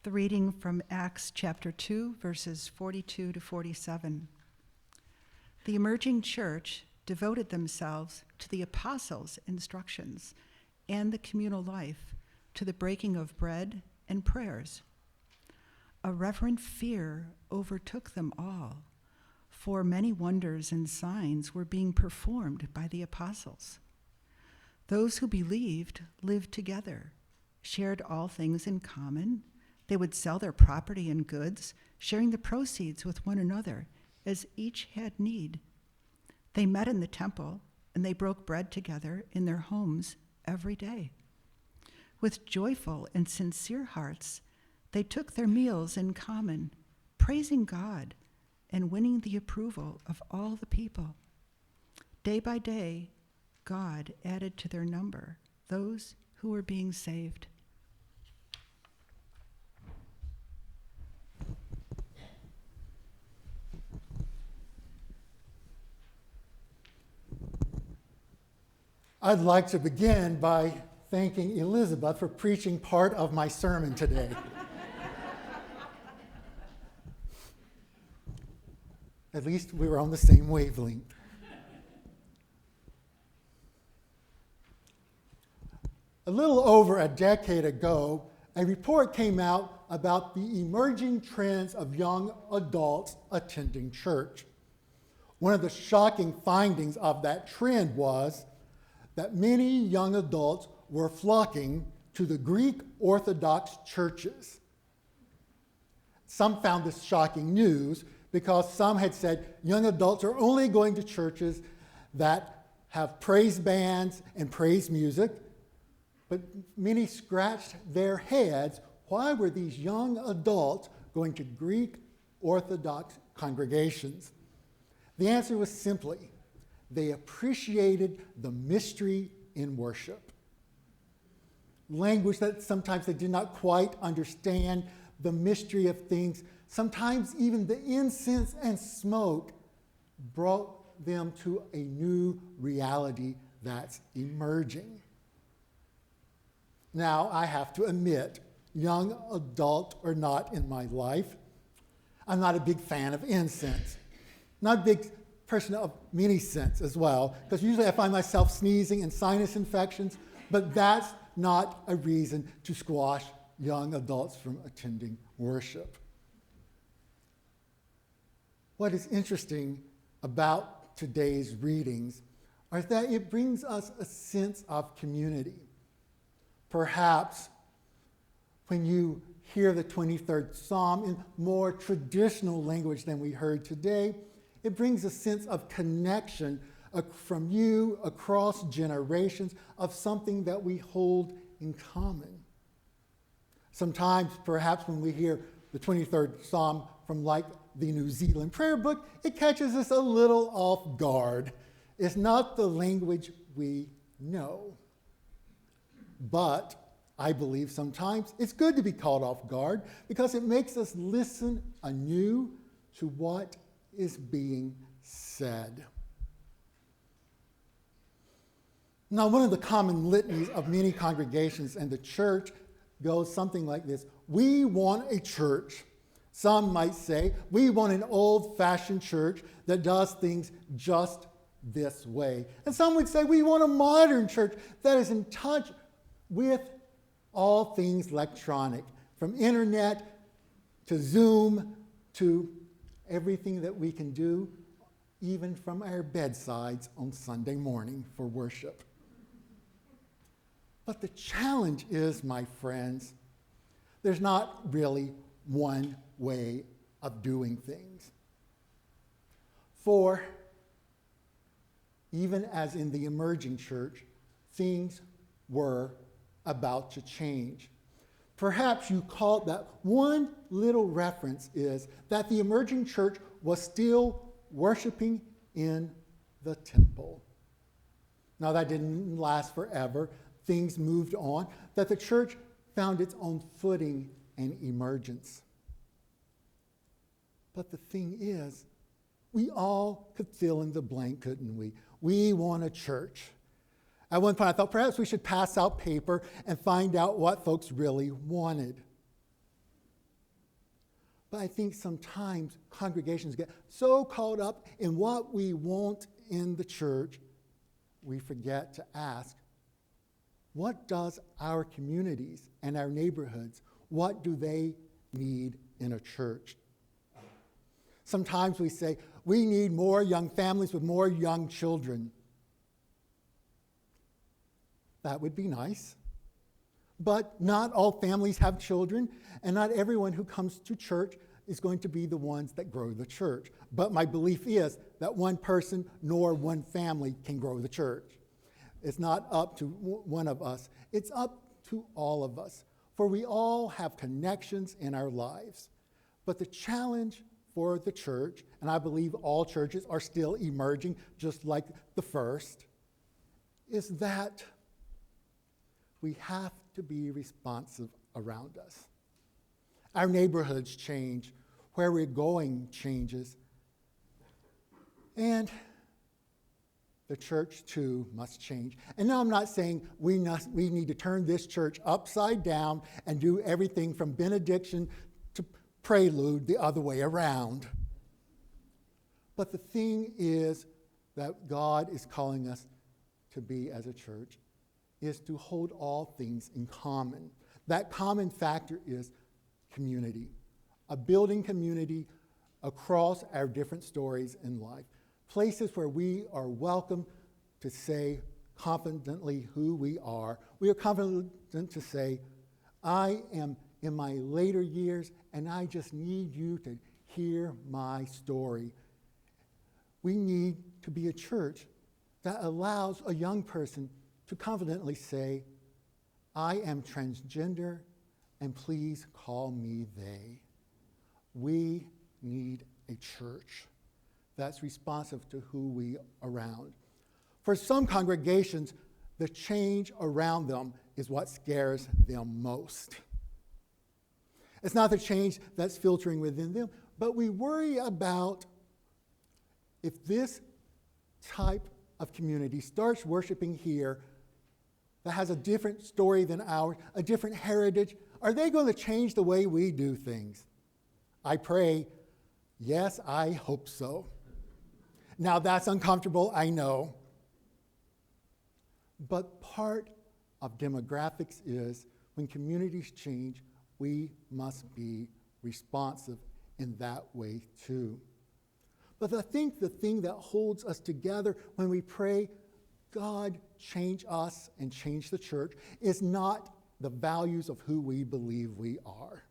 The reading from Acts chapter 2, verses 42 to 47. The emerging church devoted themselves to the apostles' instructions and the communal life, to the breaking of bread and prayers. A reverent fear overtook them all, for many wonders and signs were being performed by the apostles. Those who believed lived together, shared all things in common. They would sell their property and goods, sharing the proceeds with one another as each had need. They met in the temple, and they broke bread together in their homes every day. With joyful and sincere hearts, they took their meals in common, praising God and winning the approval of all the people. Day by day, God added to their number those who were being saved. I'd like to begin by thanking Elizabeth for preaching part of my sermon today. At least we were on the same wavelength. A little over a decade ago, a report came out about the emerging trends of young adults attending church. One of the shocking findings of that trend was that many young adults were flocking to the Greek Orthodox churches. Some found this shocking news because some had said young adults are only going to churches that have praise bands and praise music. But many scratched their heads. Why were these young adults going to Greek Orthodox congregations? The answer was simply, they appreciated the mystery in worship. Language that sometimes they did not quite understand, the mystery of things. Sometimes even the incense and smoke brought them to a new reality that's emerging. Now, I have to admit, young adult or not in my life, I'm not a big fan of incense. Not a big person of many scents as well, because usually I find myself sneezing and sinus infections, but that's not a reason to squash young adults from attending worship. What is interesting about today's readings is that it brings us a sense of community. Perhaps when you hear the 23rd Psalm in more traditional language than we heard today, it brings a sense of connection from you across generations of something that we hold in common. Sometimes, perhaps when we hear the 23rd Psalm from like the New Zealand prayer book, it catches us a little off guard. It's not the language we know. But I believe sometimes it's good to be caught off guard because it makes us listen anew to what is being said. Now, one of the common litanies of many congregations in the church goes something like this. We want a church. Some might say, we want an old-fashioned church that does things just this way. And some would say, we want a modern church that is in touch with all things electronic, from internet to Zoom to everything that we can do, even from our bedsides on Sunday morning for worship. But the challenge is, my friends, there's not really one way of doing things. For even as in the emerging church, things were about to change. Perhaps you caught that one little reference is that the emerging church was still worshiping in the temple. Now that didn't last forever. Things moved on, that the church found its own footing and emergence. But the thing is, we all could fill in the blank, couldn't we? We want a church. At one point I thought perhaps we should pass out paper and find out what folks really wanted. But I think sometimes congregations get so caught up in what we want in the church, we forget to ask, what does our communities and our neighborhoods, what do they need in a church? Sometimes we say, we need more young families with more young children. That would be nice. But not all families have children, and not everyone who comes to church is going to be the ones that grow the church. But my belief is that one person nor one family can grow the church. It's not up to one of us. It's up to all of us, for we all have connections in our lives. But the challenge for the church, and I believe all churches are still emerging just like the first, is that we have to be responsive around us. Our neighborhoods change, where we're going changes, and the church too must change. And now I'm not saying we need to turn this church upside down and do everything from benediction to prelude the other way around. But the thing is that God is calling us to be as a church is to hold all things in common. That common factor is community, a building community across our different stories in life, places where we are welcome to say confidently who we are. We are confident to say, I am in my later years and I just need you to hear my story. We need to be a church that allows a young person to confidently say, I am transgender, and please call me they. We need a church that's responsive to who we are around. For some congregations, the change around them is what scares them most. It's not the change that's filtering within them, but we worry about if this type of community starts worshiping here that has a different story than ours, a different heritage, are they going to change the way we do things? I pray, yes, I hope so. Now that's uncomfortable, I know. But part of demographics is when communities change, we must be responsive in that way too. But I think the thing that holds us together when we pray, God, change us and change the church, is not the values of who we believe we are.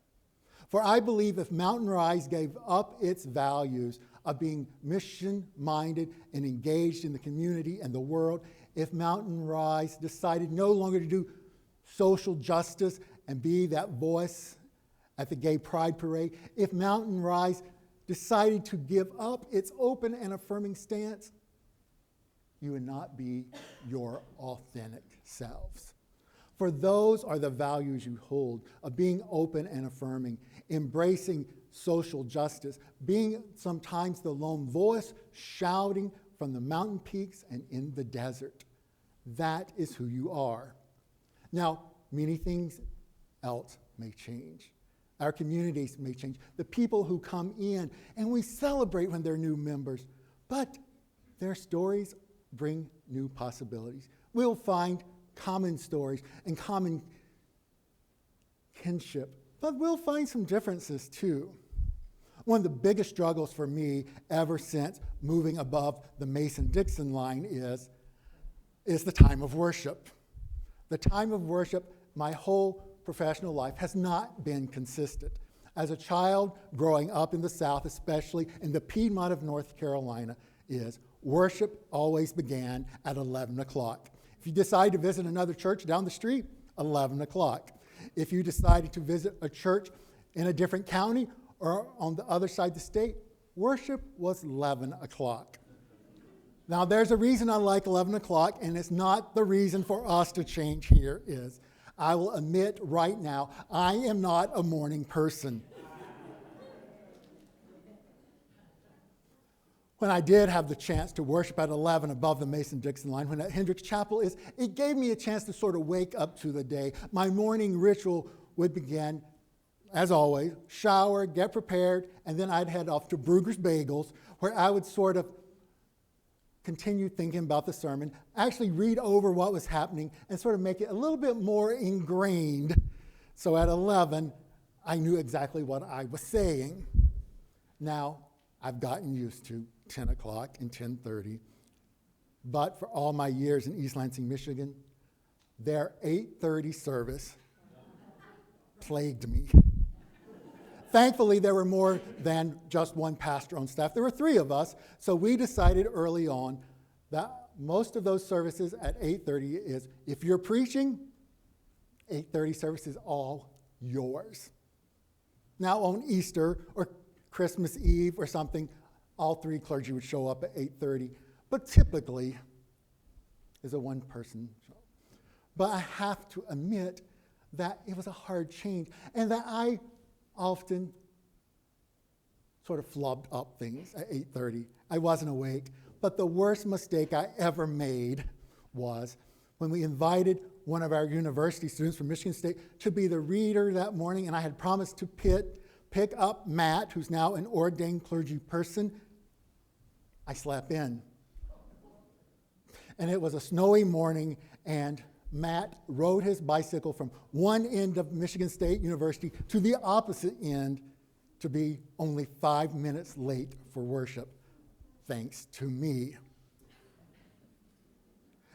For I believe if Mountain Rise gave up its values of being mission-minded and engaged in the community and the world, if Mountain Rise decided no longer to do social justice and be that voice at the Gay Pride Parade, if Mountain Rise decided to give up its open and affirming stance, you would not be your authentic selves. For those are the values you hold of being open and affirming, embracing social justice, being sometimes the lone voice shouting from the mountain peaks and in the desert. That is who you are. Now, many things else may change. Our communities may change. The people who come in, and we celebrate when they're new members, but their stories bring new possibilities. We'll find common stories and common kinship, but we'll find some differences too. One of the biggest struggles for me ever since moving above the Mason-Dixon line is the time of worship. The time of worship, my whole professional life has not been consistent. As a child growing up in the South, especially in the Piedmont of North Carolina, is worship always began at 11 o'clock. If you decide to visit another church down the street, 11 o'clock. If you decided to visit a church in a different county or on the other side of the state, worship was 11 o'clock. Now, there's a reason I like 11 o'clock, and it's not the reason for us to change here is, I will admit right now, I am not a morning person. When I did have the chance to worship at 11 above the Mason-Dixon line, when at Hendricks Chapel is, it gave me a chance to sort of wake up to the day. My morning ritual would begin as always, shower, get prepared, and then I'd head off to Brugger's Bagels, where I would sort of continue thinking about the sermon, actually read over what was happening, and sort of make it a little bit more ingrained. So at 11, I knew exactly what I was saying. Now, I've gotten used to 10 o'clock and 10:30, but for all my years in East Lansing, Michigan, their 8:30 service plagued me. Thankfully, there were more than just one pastor on staff. There were 3 of us, so we decided early on that most of those services at 8:30 is, if you're preaching, 8:30 service is all yours. Now on Easter or Christmas Eve or something, all 3 clergy would show up at 8:30, but typically is a one-person show. But I have to admit that it was a hard change, and that I often sort of flubbed up things at 8:30. I wasn't awake. But the worst mistake I ever made was when we invited one of our university students from Michigan State to be the reader that morning, and I had promised to pick up Matt, who's now an ordained clergy person. I slept in. And it was a snowy morning, and Matt rode his bicycle from one end of Michigan State University to the opposite end to be only 5 minutes late for worship, thanks to me.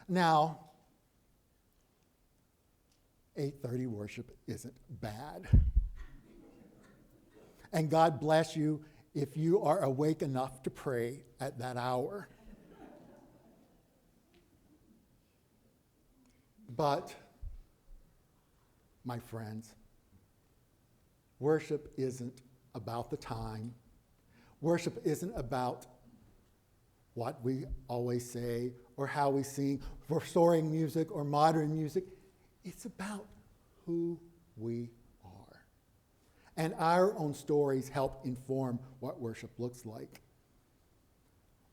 Now, 8:30 worship isn't bad. And God bless you if you are awake enough to pray at that hour. But, my friends, worship isn't about the time. Worship isn't about what we always say or how we sing, restoring music or modern music. It's about who we are. And our own stories help inform what worship looks like.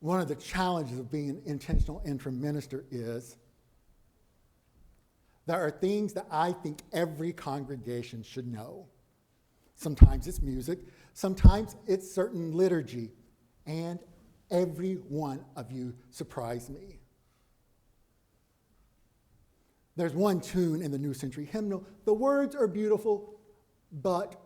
One of the challenges of being an intentional interim minister is there are things that I think every congregation should know. Sometimes it's music, sometimes it's certain liturgy, and every one of you surprise me. There's one tune in the New Century Hymnal. The words are beautiful, but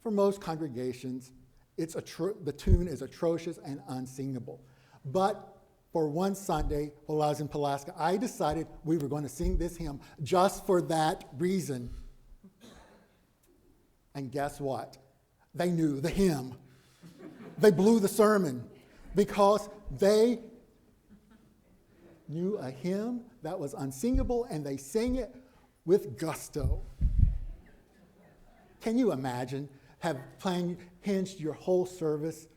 for most congregations, the tune is atrocious and unsingable. But for one Sunday, while I was in Pulaski, I decided we were going to sing this hymn just for that reason. And guess what? They knew the hymn. They blew the sermon because they knew a hymn that was unsingable, and they sang it with gusto. Can you imagine hinged your whole service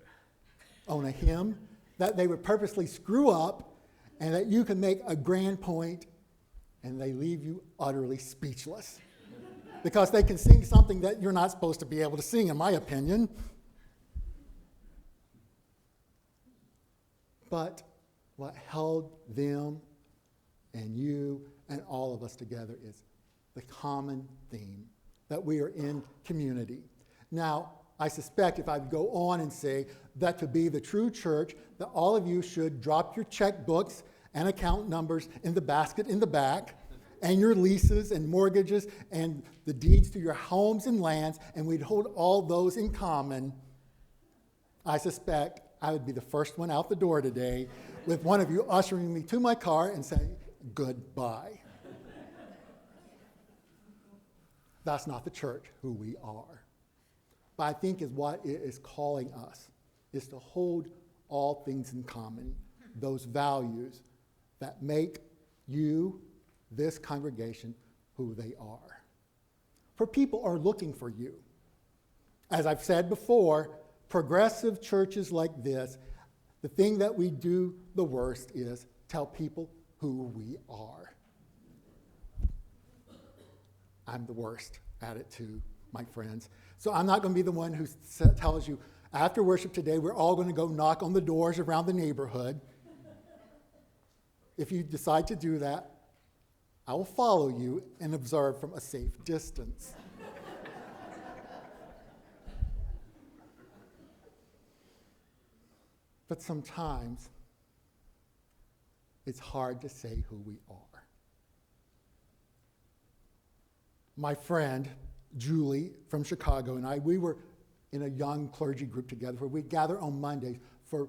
on a hymn that they would purposely screw up, and that you can make a grand point and they leave you utterly speechless because they can sing something that you're not supposed to be able to sing, in my opinion. But what held them and you and all of us together is the common theme that we are in community. Now, I suspect if I go on and say that to be the true church, that all of you should drop your checkbooks and account numbers in the basket in the back, and your leases and mortgages and the deeds to your homes and lands, and we'd hold all those in common. I suspect I would be the first one out the door today with one of you ushering me to my car and saying, goodbye. That's not the church who we are. But I think is what it is calling us, is to hold all things in common, those values that make you, this congregation, who they are. For people are looking for you. As I've said before, progressive churches like this, the thing that we do the worst is tell people who we are. I'm the worst at it too, my friends. So I'm not going to be the one who tells you, after worship today, we're all going to go knock on the doors around the neighborhood. If you decide to do that, I will follow you and observe from a safe distance. But sometimes it's hard to say who we are. My friend, Julie from Chicago, and I, we were in a young clergy group together where we'd gather on Mondays for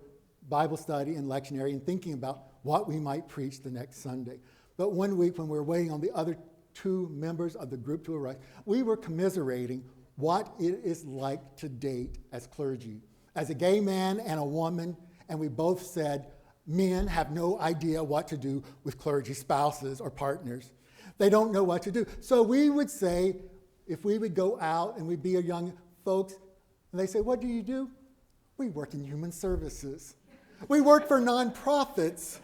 Bible study and lectionary and thinking about what we might preach the next Sunday. But one week when we were waiting on the other two members of the group to arrive, we were commiserating what it is like to date as clergy. As a gay man and a woman, and we both said, men have no idea what to do with clergy spouses or partners. They don't know what to do. So we would say, if we would go out and we'd be a young folks, and they say, what do you do? We work in human services. We work for nonprofits.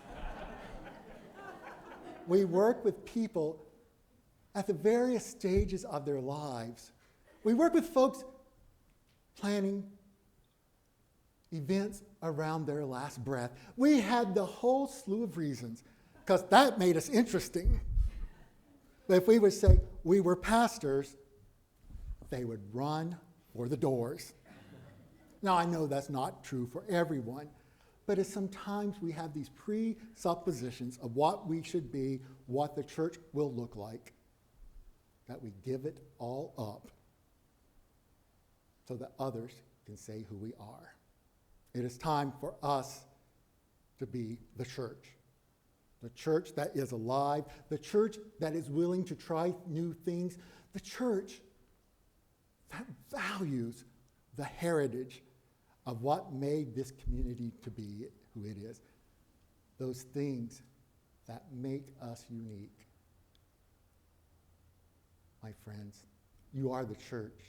We work with people at the various stages of their lives. We work with folks planning events around their last breath. We had the whole slew of reasons, because that made us interesting. But if we would say we were pastors, they would run for the doors. Now, I know that's not true for everyone, but it's sometimes we have these presuppositions of what we should be, what the church will look like, that we give it all up so that others can say who we are. It is time for us to be the church that is alive, the church that is willing to try new things, the church that values the heritage of what made this community to be who it is, those things that make us unique. My friends, you are the church,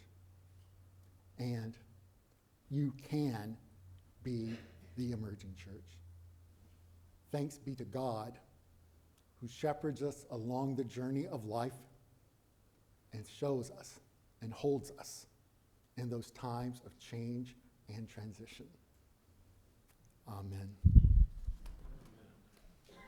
and you can be the emerging church. Thanks be to God, who shepherds us along the journey of life and shows us and holds us in those times of change and transition. Amen.